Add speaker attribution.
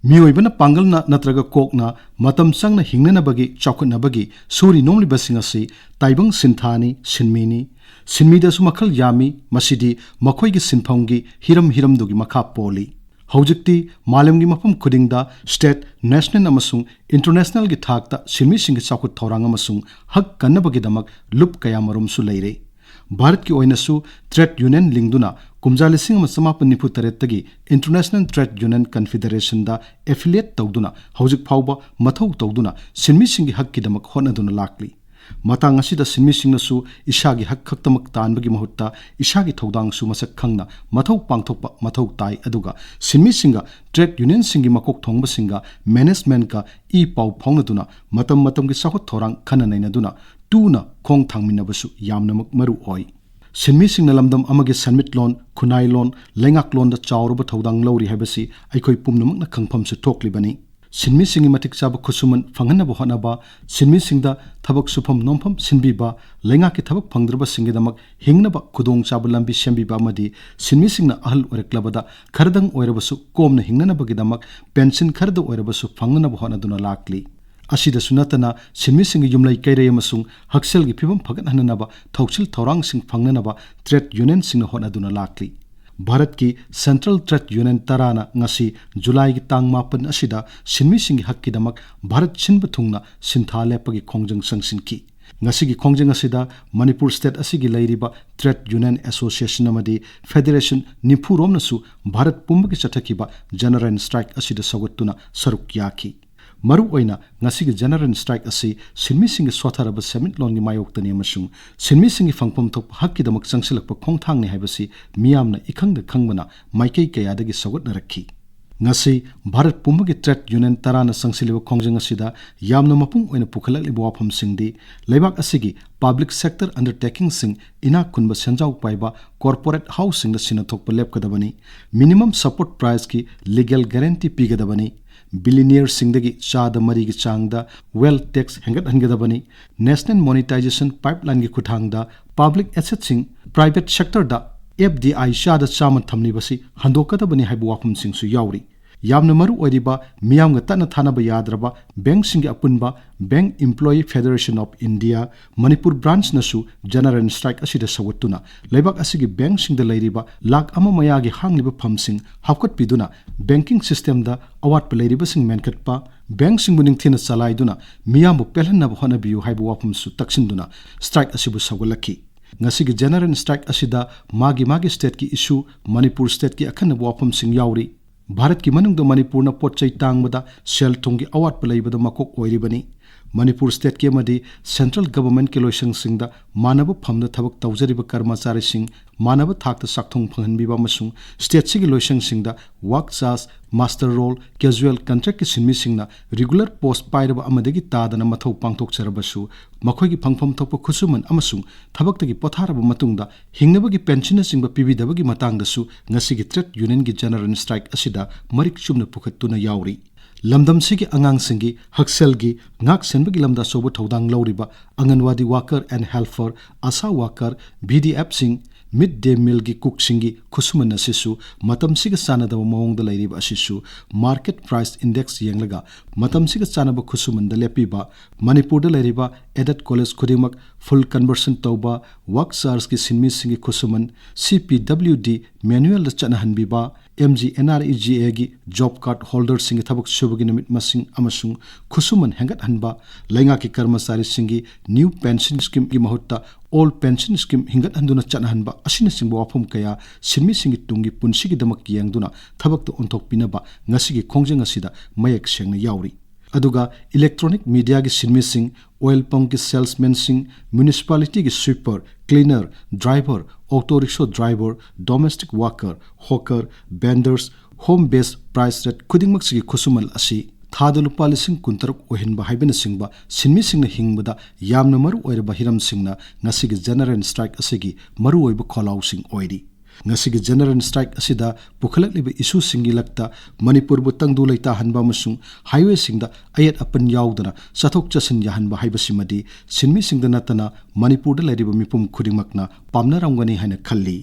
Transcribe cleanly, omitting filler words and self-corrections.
Speaker 1: मियोइबना पांगलना नत्रगा कोकना मतम संगना हिंगनबगी चौखनबगी सूरी नोमलिबसिंग असि ताइबंग सिंथानी सिनमीनी सिनमीदसु मखल यामी मसिदी मखोइगी सिनफंगी हिरम हिरमदुगी मखा पोली हौजिक्ति मालमगी मफम खुदिंगदा स्टेट नेशनल अमसुंग इंटरनेशनल गी थाकता सिनमीसिंग चौखुत थौरांग अमसुंग हक कन्नबगीदमक लुप कया मरुमसु लैरे भारत की ओइनसु ट्रेड यूनियन लिंगदुना कुमजा 1993 इंटरनेशनल ट्रेड यूनियन कन्फेडरेशन दा एफिलिएट तौदुना हौजिक फाउबा मथौ तौदुना सिनमीसिंगी हक्कीदमक होनदुना लाक्ली मतंग असिदा सिनमीसिंगनसु इशागी हक खक्तमक तानबगी महुत्ता इशागी थौदांगसु मसक खंगना मथौ पांगथोकपा मथौ ताई अदुगा सिनमीसिंगा ट्रेड यूनियन सिंगी मकोक थोंगबसिंगा मैनेजमेंट का ई पाउ फाउनदुना मतम मतमगी साखुत थोरांग खननैनदुना तूना खोंग थांगमिनबसु यामनमक मरु ओइ सिनमीसिंगना लमदम अमगे सनमिट लोन खुनाई लोन लेंगाक लोन दा चावरब थौदांग लौरी हाइबसि अइखोइ पुमनमकना खंगफमसु थोक्लिबनी सिनमीसिंगी मतिक चाब खुसुमन फंगनब होनबा सिनमीसिंगदा थबक सुफम नोमफम सिनबीबा लेंगाकी थबक फंगद्रबसिंगदमक हिंगनब खुदोंग चाब लंबी सेंबीबा अमदि सिनमीसिंगना अहल ओरक्लबदा खरदंग ओइरबसु कोमना हिंगनबगीदमक पेंशन खरद ओइरबसु फंगनब होनदुना लाक्ली असिदसु नतना सिनमीसिंगी युमलै कैरै अमसुंग हक्सेलगी फिबम फगनहननबा थौसिल थौरांगसिंग फंगनबा ट्रेड यूनियन सिंग होनदुना लाक्ली भारत की सेंट्रल ट्रेड यूनियन तराना ngasi जुलाई की तांग मापन असिदा सिनमीसिंगी हक्कीदमक भारत सिनब थुंगना सिंथा लेपगी खोंगजंग संगसिनकी ngasi की खोंगजंग असिदा मणिपुर स्टेट असिगी लैरिबा ट्रेड यूनियन एसोसिएशन अमदी फेडरेशन निफुरोमनसु भारत पुंबगी चथकीबा जनरल स्ट्राइक असिदा सगतुना सरुक याखी मरु ओइना ngasi जनरल स्ट्राइक असि सिनमीसिंगी सोथरब सेमिटलोनगी मायोक्तनी अमसुंग सिनमीसिंगी फंगपम थोप हक्कीदमक संगसिलकप खोंगथांगने हाइबसि मियामना इखंग खंगबना माइकई कयादगी सगतनरखी ngasi भारत पुंबगी ट्रेड यूनियन तराना संगसिलिब खोंगजंग असिदा यामना मपुंग ओइना पुखललिब वाफम सिंगदी लेबाक असिगी पब्लिक सेक्टर अंडरटेकिंग सिंग इना कुनब सेंजाउ पाइबा कॉर्पोरेट हाउसिंग द सिनथोप लेपकदबनी मिनिमम सपोर्ट प्राइस की लीगल गारंटी पीगदबनी बिलियनियर सिंगदगी चाद मरीगी चांगदा वेल्थ टैक्स हेंगत हनगदबनी नेशनल मोनेटाइजेशन पाइपलाइन की खुथांगदा पब्लिक एसेट सिंग प्राइवेट सेक्टर दा FDI चाद चामन थमनिबसी हंदोकदबनी हाइबु वाफम सिंगसु यावरी यामना मरु ओइरिबा मियामगा तना थानब याद्रबा बैंक सिंगी अपुनबा bank employee federation of India Manipur branch नसु जनरल स्ट्राइक असिदा सवतुना लेबाक असिगी बैंक सिंगद लैरिबा लाख अमा मयागी हांगलिबा फमसिंग हाफकट पिदुना बैंकिंग सिस्टम दा अवाट पलैरिबा सिंग मेनकटपा बैंक सिंगबु निंगथिना चलाइदुना मियामबु पेलहनब होनबियु हाइबु वाफमसु तक्सिनदुना स्ट्राइक असिबु सवलखी ngasi जनरल स्ट्राइक असिदा मागी स्टेट की इशू मणिपुर स्टेट की अखन वाफम सिंग यावरी भारत की मनुंग मणिपुर पोचई तांगबदा सेल थोंगी अवाट पलैबदा मकोक ओइरिबनी मणिपुर स्टेट के मदी सेंट्रल गवर्नमेंट के लोइसंग सिंगदा मानब फमदा थबक तौजरिब कर्मचारी सिंग मानब थाकता साक्थोंग फंगहनबिबा मसुंग स्टेट सिगी लोइसंग सिंगदा work charge master roll casual contract की सिनमी सिंगना रेगुलर पोस्ट पाइरब अमदगी तादना मथौ पांगथोकचरबसु मखोइगी फंगफम थोप खुसुमन अमसुंग थबक्तगी पोथारब मतुंगदा हिंगनबगी पेंशन सिंग पिबिदबगी मतांगदसु ngasi ट्रेड यूनियन की जनरल स्ट्राइक असिदा मरिक चुमना पुखत्तुना यावरी लमदम सिगी अंगांग सिंगी हक्सेलगी ngak senbagi lamda sobo thodang lawriba anganwadi worker and helper asa worker BDF sing mid day meal gi cook singi khusumana sisu matam siga sanadaba mawong da lairiba asisu market price index yenglaga matam siga sanaba khusuman da lepiba manipur da lairiba aided college khudimak full conversion tauba work SARS ki sinmi singi khusuman CPWD manual da chanahanbiba MGNREGA gi job card holder singi thabak subagi namit masing amasung khusuman hengat hanba lainga ki कर्मचारी सिंगी new pension scheme की महत्ता old pension scheme हिंगत हंदुना चनहनबा असिन सिंग वाफम कया सिनमी सिंगी तुंगी पुनसिगी दमक यंगदुना थबक तो ओंथोक पिनबा ngasi खोंगजंग असिदा मयक सेंगना यावरी अदुगा इलेक्ट्रॉनिक मीडिया की सिनमी सिंग ऑयल पंप की सेल्समैन सिंग म्युनिसिपैलिटी की sweeper cleaner driver auto rickshaw driver domestic worker hawker vendors home based price rate खुदिंगमक सिगी खुसुमल असि थाद लुपा लिसिंग कुंतरक ओहिनबा हाइबना सिंगबा सिनमी सिंगना हिंगबदा यामना मरु ओइरबा हिरम सिंगना ngasi जनरल स्ट्राइक असigi मरु ओइबा खोलाउ सिंग ओइरी ngasi जनरल स्ट्राइक असिदा पुखलकलिबा इशू सिंगी लक्ता मणिपुर बु तंगदु लैता हनबा मसुंग हाईवे सिंगदा अयत अपन याउदना सथोक चसिन याहनबा हाइबसिमदी सिनमी सिंगदा नतना मणिपुर दा लैरिबा मिपुम खुदिमकना पामनारंगनी हाइना खल्ली।